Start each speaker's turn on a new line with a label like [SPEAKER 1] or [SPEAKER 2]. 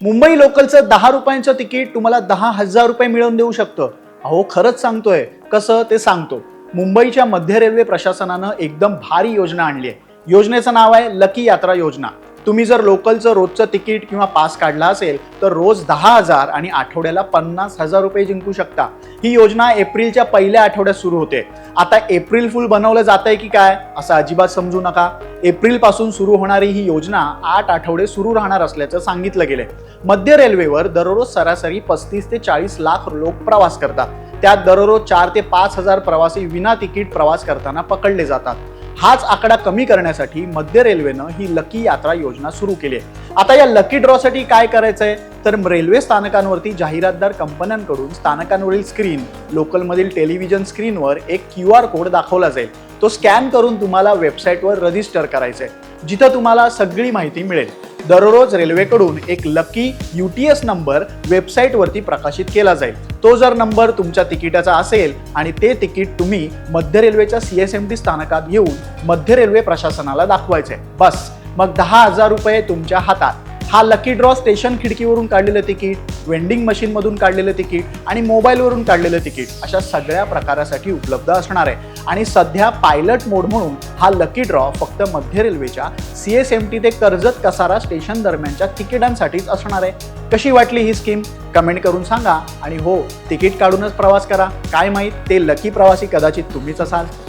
[SPEAKER 1] मुंबई लोकलचं 10 रुपयांचं तिकीट तुम्हाला 10,000 रुपये मिळवून देऊ शकतं. अहो खरंच सांगतोय. कसं ते सांगतो. मुंबईच्या मध्य रेल्वे प्रशासनानं एकदम भारी योजना आणली आहे. योजनेचं नाव आहे लकी यात्रा योजना. तुम्ही जर लोकलचं रोजचं तिकीट किंवा पास काढला असेल तर रोज 10,000 आणि आठवड्याला 50,000 रुपये जिंकू शकता. ही योजना एप्रिलच्या पहिल्या आठवड्यात सुरू होते. आता एप्रिल फुल बनवलं जात आहे की काय असं अजिबात समजू नका. एप्रिल पासून सुरू होणारी ही योजना 8 आठवडे सुरू राहणार असल्याचं सांगितलं गेलंय. मध्य रेल्वेवर दररोज सरासरी 35 ते 40 लाख लोक प्रवास करतात. त्यात दररोज 4 ते 5,000 प्रवासी विना तिकीट प्रवास करताना पकडले जातात. हाच आकडा कमी करण्यासाठी मध्य रेल्वेनं ही लकी यात्रा योजना सुरू केली आहे. आता या लकी ड्रॉ साठी काय करायचंय तर रेल्वे स्थानकांवरती जाहिरातदार कंपन्यांकडून स्थानकांवरील स्क्रीन, लोकलमधील टेलिव्हिजन स्क्रीनवर एक QR कोड दाखवला जाईल. तो स्कॅन करून तुम्हाला वेबसाईटवर रजिस्टर करायचंय, जिथं तुम्हाला सगळी माहिती मिळेल. दररोज रेल्वेकडून एक लकी UTS नंबर वेबसाईटवरती प्रकाशित केला जाईल. तो जर नंबर तुमच्या तिकिटाचा असेल आणि ते तिकीट तुम्ही मध्य रेल्वेच्या CSMT स्थानकात घेऊन मध्य रेल्वे प्रशासनाला दाखवायचंय. बस मग 10,000 रुपये तुमच्या हातात. हा लकी ड्रॉ स्टेशन खिडकीवरून काढलेलं तिकीट, वेंडिंग मशीन मधून काढलेलं तिकीट आणि मोबाईलवरून काढलेलं तिकीट अशा सगळ्या प्रकारासाठी उपलब्ध असणार आहे. आणि सध्या पायलट मोड म्हणून हा लकी ड्रॉ फक्त मध्य रेल्वेच्या CSMT ते कर्जत कसारा स्टेशन दरम्यानच्या तिकिटांसाठीच असणार आहे. कशी वाटली ही स्कीम कमेंट करून सांगा. आणि हो, तिकीट काढूनच प्रवास करा. काय माहित ते लकी प्रवासी कदाचित तुम्हीच असाल.